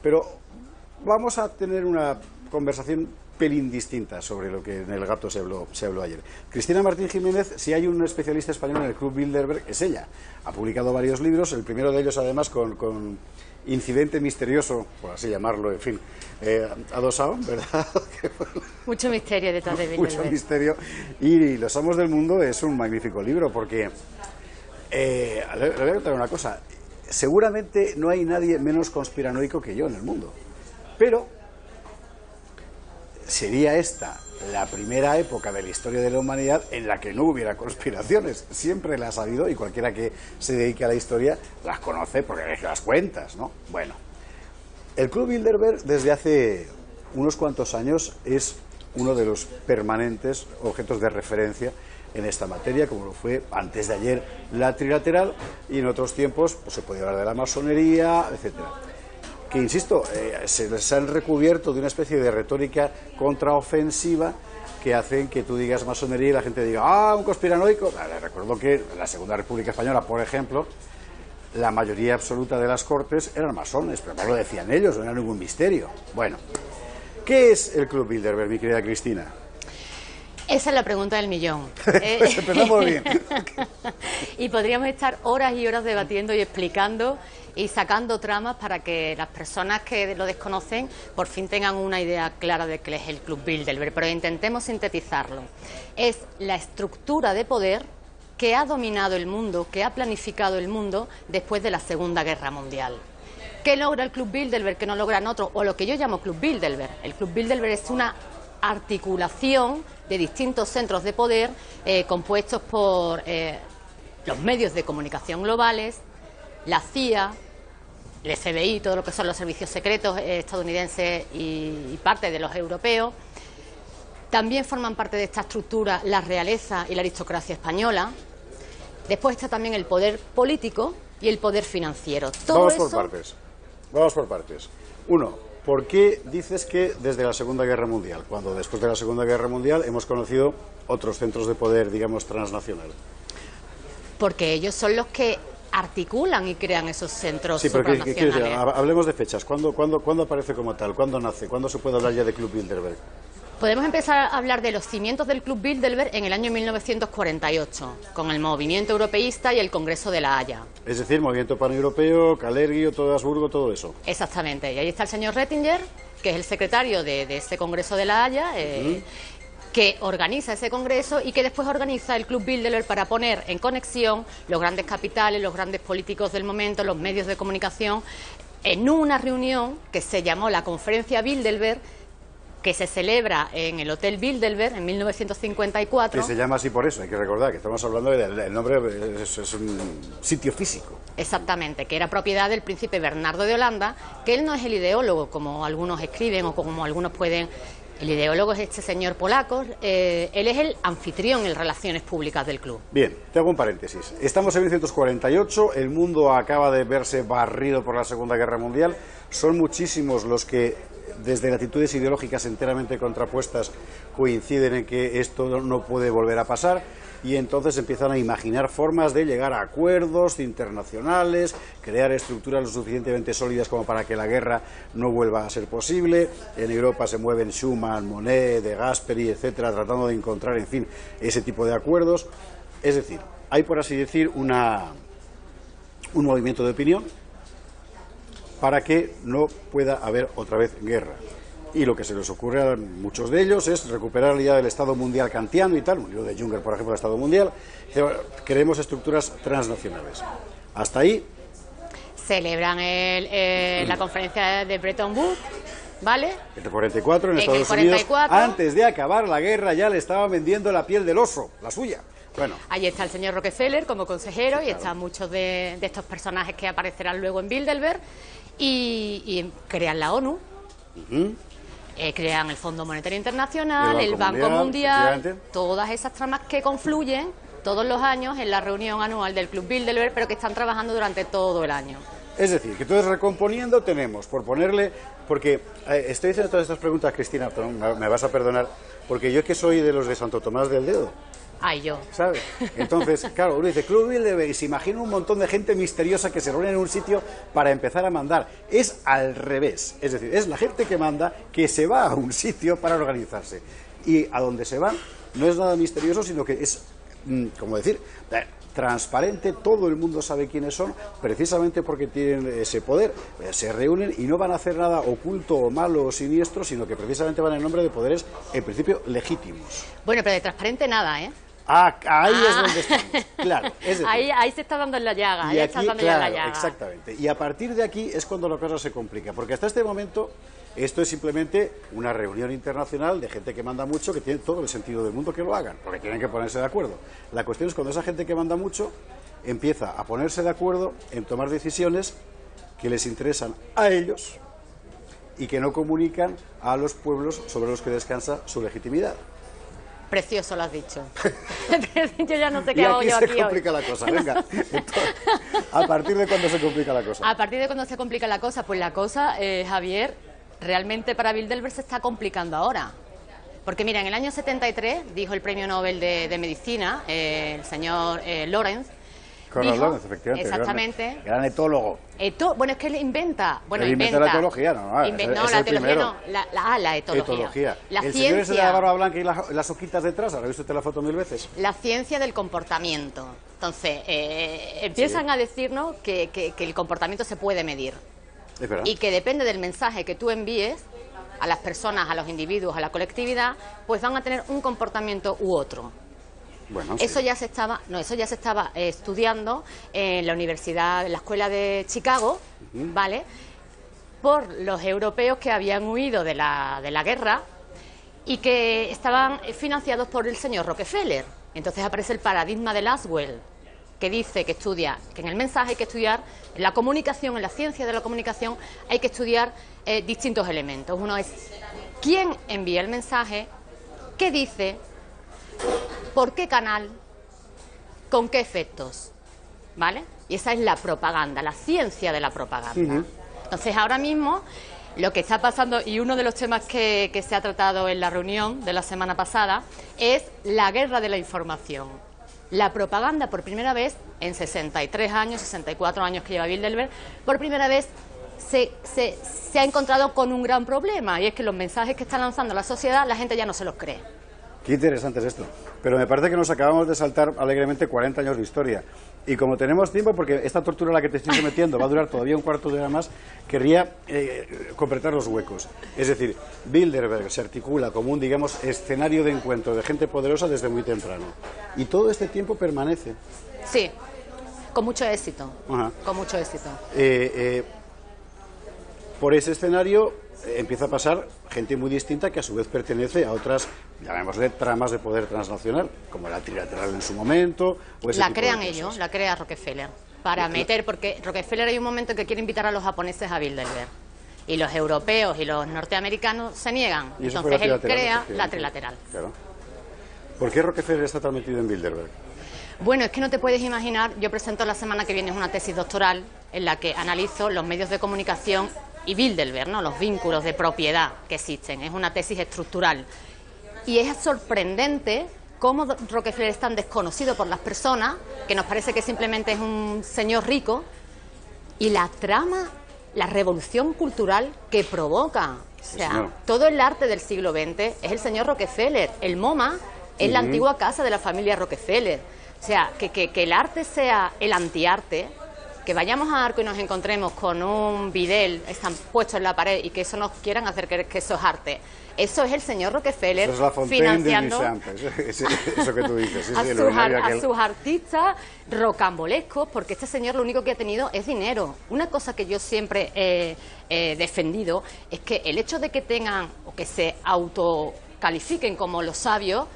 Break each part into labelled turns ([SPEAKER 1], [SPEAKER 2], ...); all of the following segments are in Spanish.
[SPEAKER 1] Pero vamos a tener una conversación pelín distinta sobre lo que en El Gato se habló ayer. Cristina Martín Jiménez, si hay un especialista español en el Club Bilderberg, es ella. Ha publicado varios libros, el primero de ellos además con Incidente Misterioso, por así llamarlo, en fin, adosado, ¿verdad?
[SPEAKER 2] Mucho misterio detrás de Bilderberg.
[SPEAKER 1] Mucho misterio. Y Los Amos del Mundo es un magnífico libro porque, le voy a contar una cosa, seguramente no hay nadie menos conspiranoico que yo en el mundo, pero sería esta la primera época de la historia de la humanidad en la que no hubiera conspiraciones. Siempre las ha habido y cualquiera que se dedique a la historia las conoce porque deje las cuentas, ¿no? Bueno, el Club Bilderberg desde hace unos cuantos años es uno de los permanentes objetos de referencia en esta materia, como lo fue antes de ayer la trilateral, y en otros tiempos pues, se podía hablar de la masonería, etcétera. Que, insisto, se les han recubierto de una especie de retórica contraofensiva que hacen que tú digas masonería y la gente diga, ¡ah, un conspiranoico! Recuerdo que en la Segunda República Española, por ejemplo, la mayoría absoluta de las cortes eran masones, pero no lo decían ellos, no era ningún misterio. Bueno, ¿qué es el Club Bilderberg, mi querida Cristina?
[SPEAKER 2] Esa es la pregunta del millón.
[SPEAKER 1] Empezamos bien.
[SPEAKER 2] Y podríamos estar horas y horas debatiendo y explicando y sacando tramas para que las personas que lo desconocen por fin tengan una idea clara de qué es el Club Bilderberg, pero intentemos sintetizarlo. Es la estructura de poder que ha dominado el mundo, que ha planificado el mundo después de la Segunda Guerra Mundial. ¿Qué logra el Club Bilderberg que no logran otros? O lo que yo llamo Club Bilderberg. El Club Bilderberg es una articulación de distintos centros de poder compuestos por los medios de comunicación globales, la CIA, el FBI, todo lo que son los servicios secretos estadounidenses y parte de los europeos. También forman parte de esta estructura la realeza y la aristocracia española. Después está también el poder político y el poder financiero.
[SPEAKER 1] Vamos por partes. Uno, ¿por qué dices que desde la Segunda Guerra Mundial, cuando después de la Segunda Guerra Mundial hemos conocido otros centros de poder, digamos, transnacional?
[SPEAKER 2] Porque ellos son los que articulan y crean esos centros
[SPEAKER 1] supranacionales. Sí, pero hablemos de fechas. ¿Cuándo aparece como tal? ¿Cuándo nace? ¿Cuándo se puede hablar ya de Club Bilderberg?
[SPEAKER 2] Podemos empezar a hablar de los cimientos del Club Bilderberg en el año 1948, con el movimiento europeísta y el Congreso de La Haya.
[SPEAKER 1] Es decir, movimiento paneuropeo, Kalergi, todo Habsburgo, todo eso.
[SPEAKER 2] Exactamente. Y ahí está el señor Rettinger, que es el secretario de ese Congreso de La Haya, que organiza ese congreso y que después organiza el Club Bilderberg para poner en conexión los grandes capitales, los grandes políticos del momento, los medios de comunicación, en una reunión que se llamó la Conferencia Bilderberg, que se celebra en el Hotel Bilderberg en 1954.
[SPEAKER 1] Que se llama así por eso, hay que recordar que estamos hablando del nombre, es un sitio físico.
[SPEAKER 2] Exactamente, que era propiedad del príncipe Bernardo de Holanda, que él no es el ideólogo, como algunos escriben o como algunos pueden. El ideólogo es este señor polaco, él es el anfitrión en relaciones públicas del club.
[SPEAKER 1] Bien, te hago un paréntesis. Estamos en 1948, el mundo acaba de verse barrido por la Segunda Guerra Mundial, son muchísimos los que, desde latitudes ideológicas enteramente contrapuestas, coinciden en que esto no puede volver a pasar, y entonces empiezan a imaginar formas de llegar a acuerdos internacionales, crear estructuras lo suficientemente sólidas como para que la guerra no vuelva a ser posible. En Europa se mueven Schuman, Monnet, De Gasperi, etcétera, tratando de encontrar, en fin, ese tipo de acuerdos. Es decir, hay, por así decir, un movimiento de opinión para que no pueda haber otra vez guerra. Y lo que se les ocurre a muchos de ellos es recuperar la idea del Estado mundial kantiano y tal, un libro de Junger, por ejemplo, del Estado mundial. Queremos estructuras transnacionales. Hasta ahí.
[SPEAKER 2] Celebran la conferencia de Bretton Woods, ¿vale?
[SPEAKER 1] En el 44, en Estados
[SPEAKER 2] 44,
[SPEAKER 1] Unidos, antes de acabar la guerra, ya le estaban vendiendo la piel del oso, la suya. Bueno.
[SPEAKER 2] Ahí está el señor Rockefeller como consejero, sí, claro. Y están muchos de estos personajes que aparecerán luego en Bilderberg y crean la ONU. Crean el Fondo Monetario Internacional, el Banco Mundial, todas esas tramas que confluyen todos los años en la reunión anual del Club Bilderberg, pero que están trabajando durante todo el año.
[SPEAKER 1] Es decir, que entonces recomponiendo tenemos, por ponerle, porque estoy haciendo todas estas preguntas, Cristina, me vas a perdonar, porque yo es que soy de los de Santo Tomás del Dedo,
[SPEAKER 2] Ay, yo.
[SPEAKER 1] ¿Sabes? Entonces, claro, uno dice Club Bilderberg y se imagina un montón de gente misteriosa que se reúne en un sitio para empezar a mandar. Es al revés, es decir, es la gente que manda que se va a un sitio para organizarse. Y a donde se van no es nada misterioso, sino que es, como decir, transparente, todo el mundo sabe quiénes son, precisamente porque tienen ese poder, se reúnen y no van a hacer nada oculto o malo o siniestro, sino que precisamente van en nombre de poderes, en principio, legítimos.
[SPEAKER 2] Bueno, pero de transparente nada, ¿eh?
[SPEAKER 1] Ahí es donde estamos, claro. Es decir,
[SPEAKER 2] ahí se está dando en la llaga,
[SPEAKER 1] y
[SPEAKER 2] ahí
[SPEAKER 1] aquí,
[SPEAKER 2] está dando
[SPEAKER 1] claro,
[SPEAKER 2] ya en la llaga.
[SPEAKER 1] exactamente. Y a partir de aquí es cuando la cosa se complica, porque hasta este momento esto es simplemente una reunión internacional de gente que manda mucho, que tiene todo el sentido del mundo que lo hagan, porque tienen que ponerse de acuerdo. La cuestión es cuando esa gente que manda mucho empieza a ponerse de acuerdo en tomar decisiones que les interesan a ellos y que no comunican a los pueblos sobre los que descansa su legitimidad.
[SPEAKER 2] Precioso lo has dicho. Yo ya no sé qué
[SPEAKER 1] Y
[SPEAKER 2] hago
[SPEAKER 1] aquí
[SPEAKER 2] yo
[SPEAKER 1] se
[SPEAKER 2] aquí
[SPEAKER 1] complica la cosa, venga. Entonces, ¿a partir de cuándo se complica la cosa?
[SPEAKER 2] A partir de cuando se complica la cosa, pues la cosa, Javier, realmente para Bilderberg se está complicando ahora. Porque mira, en el año 73 dijo el premio Nobel de Medicina, el señor Lorenz.
[SPEAKER 1] Conrad Lorenz, efectivamente.
[SPEAKER 2] Exactamente.
[SPEAKER 1] Gran etólogo.
[SPEAKER 2] Bueno, es que él inventa. Bueno,
[SPEAKER 1] él inventa la etología, no,
[SPEAKER 2] la etología no, la etología. La
[SPEAKER 1] el
[SPEAKER 2] ciencia,
[SPEAKER 1] señor ese de la barba blanca y las hojitas detrás, ¿habrá visto usted la foto 1000 veces?
[SPEAKER 2] La ciencia del comportamiento. Entonces, empiezan a decirnos que el comportamiento se puede medir.
[SPEAKER 1] Es verdad.
[SPEAKER 2] Y que depende del mensaje que tú envíes a las personas, a los individuos, a la colectividad, pues van a tener un comportamiento u otro.
[SPEAKER 1] Bueno,
[SPEAKER 2] eso ya se estaba estudiando en la universidad, en la escuela de Chicago, ¿vale? Por los europeos que habían huido de la guerra y que estaban financiados por el señor Rockefeller. Entonces aparece el paradigma de Laswell, que dice que en el mensaje hay que estudiar, en la comunicación, en la ciencia de la comunicación, hay que estudiar distintos elementos. Uno es quién envía el mensaje, qué dice, por qué canal, con qué efectos, ¿vale? Y esa es la propaganda, la ciencia de la propaganda. Entonces, ahora mismo, lo que está pasando, y uno de los temas que se ha tratado en la reunión de la semana pasada, es la guerra de la información. La propaganda, por primera vez, en 63 años, 64 años que lleva Bilderberg, por primera vez se ha encontrado con un gran problema, y es que los mensajes que está lanzando la sociedad, la gente ya no se los cree.
[SPEAKER 1] Qué interesante es esto. Pero me parece que nos acabamos de saltar alegremente 40 años de historia. Y como tenemos tiempo, porque esta tortura a la que te estoy sometiendo va a durar todavía un cuarto de hora más, querría completar los huecos. Es decir, Bilderberg se articula como un, digamos, escenario de encuentro de gente poderosa desde muy temprano. Y todo este tiempo permanece.
[SPEAKER 2] Sí, con mucho éxito.
[SPEAKER 1] Ajá.
[SPEAKER 2] Con mucho éxito.
[SPEAKER 1] Por ese escenario empieza a pasar gente muy distinta que a su vez pertenece a otras, llamémosle, tramas de poder transnacional, como la trilateral en su momento. O ese
[SPEAKER 2] la
[SPEAKER 1] tipo
[SPEAKER 2] crean
[SPEAKER 1] de
[SPEAKER 2] ellos,
[SPEAKER 1] cosas.
[SPEAKER 2] la crea Rockefeller, para meter, porque Rockefeller hay un momento que quiere invitar a los japoneses a Bilderberg, y los europeos y los norteamericanos se niegan,
[SPEAKER 1] Y eso fue
[SPEAKER 2] entonces
[SPEAKER 1] la
[SPEAKER 2] él
[SPEAKER 1] trilateral,
[SPEAKER 2] crea la
[SPEAKER 1] efectivamente.
[SPEAKER 2] trilateral.
[SPEAKER 1] Claro. ¿Por qué Rockefeller está tan metido en Bilderberg?
[SPEAKER 2] Bueno, es que no te puedes imaginar, yo presento la semana que viene una tesis doctoral en la que analizo los medios de comunicación y Bilderberg, ¿no? Los vínculos de propiedad que existen. Es una tesis estructural. Y es sorprendente cómo Rockefeller es tan desconocido por las personas, que nos parece que simplemente es un señor rico, y la trama, la revolución cultural que provoca. O sea, todo el arte del siglo XX es el señor Rockefeller. El MoMA es la antigua casa de la familia Rockefeller. O sea, que el arte sea el antiarte, que vayamos a Arco y nos encontremos con un bidel están puestos en la pared y que eso nos quieran hacer creer que eso es arte. Eso es el señor Rockefeller
[SPEAKER 1] Eso es la Fontaine
[SPEAKER 2] financiando
[SPEAKER 1] de Duchamp, eso que tú dices. Sí,
[SPEAKER 2] a sus artistas rocambolescos, porque este señor lo único que ha tenido es dinero. Una cosa que yo siempre he defendido es que el hecho de que tengan o que se autocalifiquen como los sabios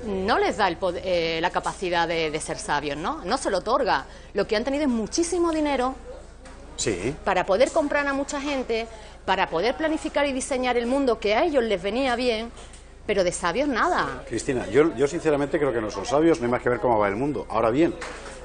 [SPEAKER 2] no les da la capacidad de ser sabios, ¿no? No se lo otorga. Lo que han tenido es muchísimo dinero para poder comprar a mucha gente, para poder planificar y diseñar el mundo que a ellos les venía bien, pero de sabios nada.
[SPEAKER 1] Cristina, yo sinceramente creo que no son sabios, no hay más que ver cómo va el mundo. Ahora bien,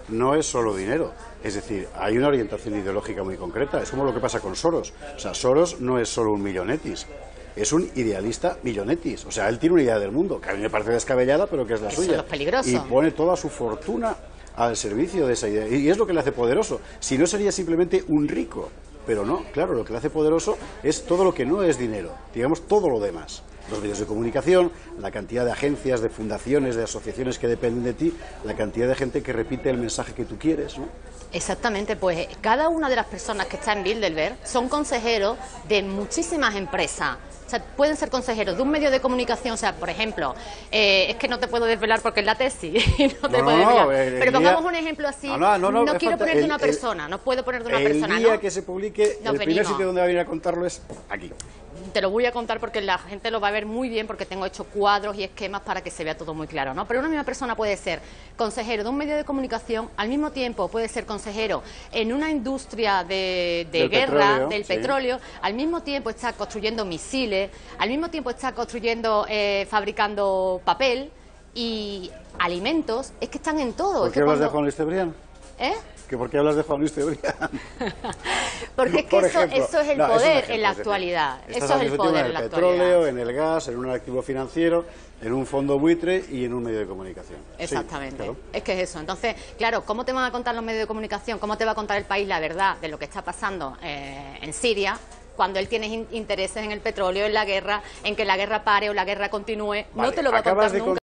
[SPEAKER 1] no es solo dinero, es decir, hay una orientación ideológica muy concreta, es como lo que pasa con Soros. O sea, Soros no es solo un millonetis. es un idealista millonetis. O sea, él tiene una idea del mundo, que a mí me parece descabellada, pero que es la
[SPEAKER 2] Eso
[SPEAKER 1] suya.
[SPEAKER 2] es lo peligroso.
[SPEAKER 1] Y pone toda su fortuna al servicio de esa idea. Y es lo que le hace poderoso. Si no, sería simplemente un rico. Pero no, claro, lo que le hace poderoso es todo lo que no es dinero, digamos todo lo demás. Los medios de comunicación, la cantidad de agencias, de fundaciones, de asociaciones que dependen de ti, la cantidad de gente que repite el mensaje que tú quieres, ¿no?
[SPEAKER 2] Exactamente, pues cada una de las personas que está en Bilderberg son consejeros de muchísimas empresas. O sea, pueden ser consejeros de un medio de comunicación, o sea, por ejemplo, es que no te puedo desvelar porque es la tesis, no te puedo desvelar. Pero pongamos un ejemplo así, no quiero poner de una persona, no puedo poner de una persona,
[SPEAKER 1] El día que se publique, el primer sitio donde va a venir a contarlo es aquí.
[SPEAKER 2] Te lo voy a contar porque la gente lo va a ver muy bien porque tengo hecho cuadros y esquemas para que se vea todo muy claro, ¿no? Pero una misma persona puede ser consejero de un medio de comunicación, al mismo tiempo puede ser consejero en una industria de guerra, del petróleo, al mismo tiempo está construyendo misiles, al mismo tiempo está construyendo, fabricando papel y alimentos, es que están en todo.
[SPEAKER 1] ¿Por qué hablas de Juan Luis Cebrián?
[SPEAKER 2] ¿Eh?
[SPEAKER 1] ¿Por qué hablas de Juan Luis Cebrián?
[SPEAKER 2] Porque es que eso es el poder en la actualidad. Eso es el poder en la actualidad.
[SPEAKER 1] En el petróleo, en el gas, en un activo financiero, en un fondo buitre y en un medio de comunicación.
[SPEAKER 2] Exactamente.
[SPEAKER 1] Sí, claro.
[SPEAKER 2] Es que es eso. Entonces, claro, ¿cómo te van a contar los medios de comunicación? ¿Cómo te va a contar el país la verdad de lo que está pasando en Siria? Cuando él tiene intereses en el petróleo, en la guerra, en que la guerra pare o la guerra continúe, no te lo va a contar nunca.